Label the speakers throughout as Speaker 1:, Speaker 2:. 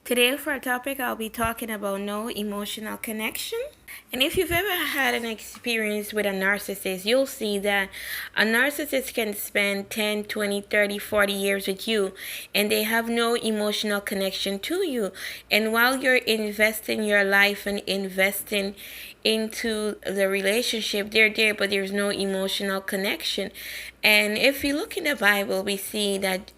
Speaker 1: Today, for our topic, I'll be talking about no emotional connection. And if you've ever had an experience with a narcissist, you'll see that a narcissist can spend 10, 20, 30, 40 years with you and they have no emotional connection to you. And while you're investing your life and investing into the relationship, they're there, but there's no emotional connection. And if you look in the Bible, we see that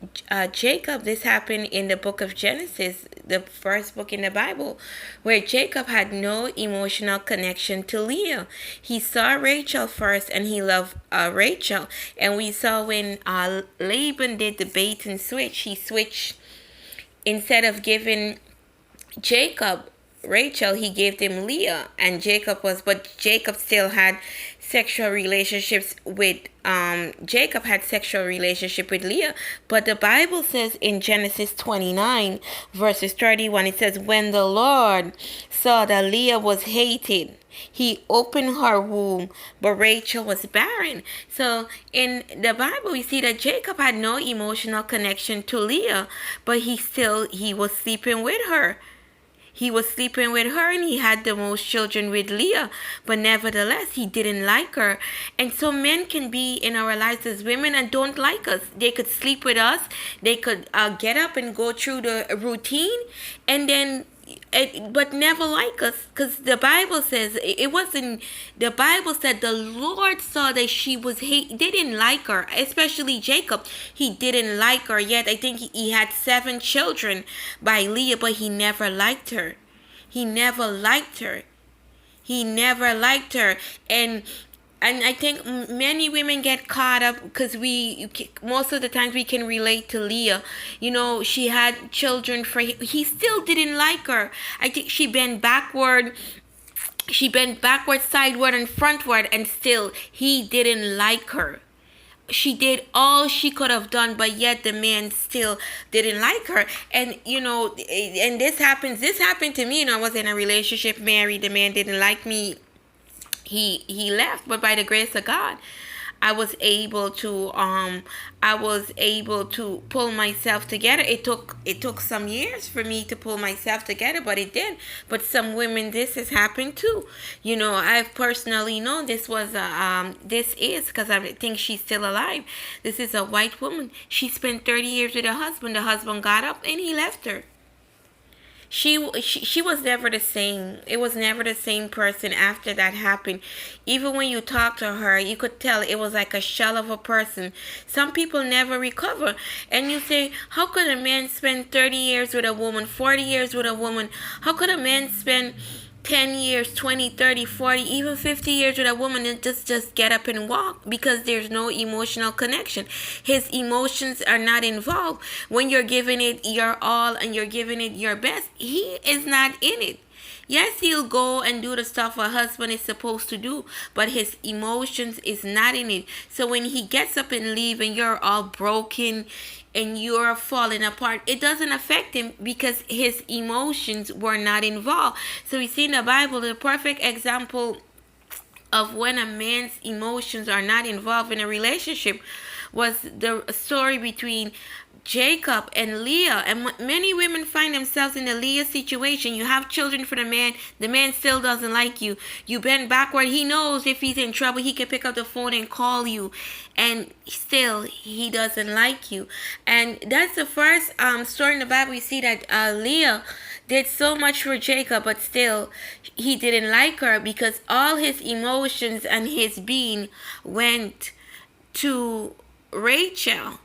Speaker 1: Jacob, this happened in the book of Genesis, the first book in the Bible, where Jacob had no emotional connection to Leah. He saw Rachel first and he loved Rachel. And we saw when Laban did the bait and switch, he switched, instead of giving Jacob Rachel, he gave them Leah, and but Jacob still had sexual relationships with Jacob had sexual relationship with Leah. But the Bible says in Genesis 29 verses 31, it says, when the Lord saw that Leah was hated, he opened her womb, but Rachel was barren. So in the Bible, we see that Jacob had no emotional connection to Leah, but he was sleeping with her. He was sleeping with her and he had the most children with Leah, but nevertheless, he didn't like her. And so men can be in our lives as women and don't like us. They could sleep with us. They could get up and go through the routine and then but never like us, because the Bible says it wasn't. The Bible said the Lord saw that she was didn't like her, especially Jacob. He didn't like her yet. I think he had 7 children by Leah, but he never liked her. He never liked her. He never liked her. And I think many women get caught up because most of the times we can relate to Leah. You know, she had children for him. He still didn't like her. I think she bent backward. She bent backward, sideward, and frontward, and still he didn't like her. She did all she could have done, but yet the man still didn't like her. And and this happened to me. I was in a relationship, married. The man didn't like me. He left, but by the grace of God, I was able to pull myself together. It took some years for me to pull myself together, but it did. But some women, this has happened too. I've personally known this is because I think she's still alive. This is a white woman. She spent 30 years with her husband. The husband got up and he left her. She was never the same. It was never the same person after that happened. Even when you talk to her, you could tell it was like a shell of a person. Some people never recover. And you say, how could a man spend 30 years with a woman, 40 years with a woman? How could a man spend 10 years, 20, 30, 40, even 50 years with a woman and just get up and walk? Because there's no emotional connection. His emotions are not involved. When you're giving it your all and you're giving it your best, he is not in it. Yes, he'll go and do the stuff a husband is supposed to do, but his emotions is not in it. So when he gets up and leave and you're all broken and you're falling apart, it doesn't affect him because his emotions were not involved. So we see in the Bible the perfect example of when a man's emotions are not involved in a relationship was the story between Jacob and Leah. And many women find themselves in the Leah situation. You have children for the man still doesn't like you. You bend backward. He knows if he's in trouble, he can pick up the phone and call you, and still he doesn't like you. And that's the first story in the Bible. We see that Leah did so much for Jacob, but still he didn't like her because all his emotions and his being went to Rachel.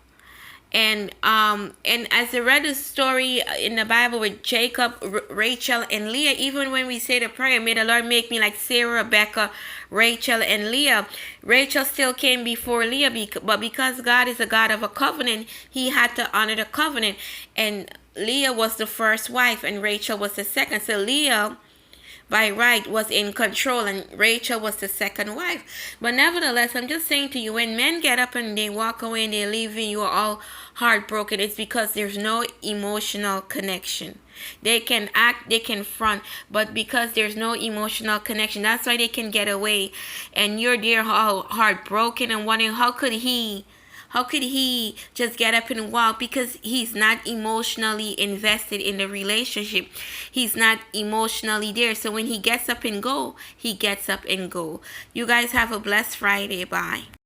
Speaker 1: And as I read the story in the Bible with Jacob, Rachel, and Leah, even when we say the prayer, may the Lord make me like Sarah, Rebecca, Rachel, and Leah, Rachel still came before Leah, but because God is a God of a covenant, he had to honor the covenant. And Leah was the first wife and Rachel was the second. So Leah, by right, was in control and Rachel was the second wife. But nevertheless, I'm just saying to you, when men get up and they walk away and they leave and you're all heartbroken, it's because there's no emotional connection. They can act, they can front, but because there's no emotional connection, that's why they can get away. And you're there all heartbroken and wondering, How could he just get up and walk? Because he's not emotionally invested in the relationship. He's not emotionally there. So when he gets up and go, he gets up and go. You guys have a blessed Friday. Bye.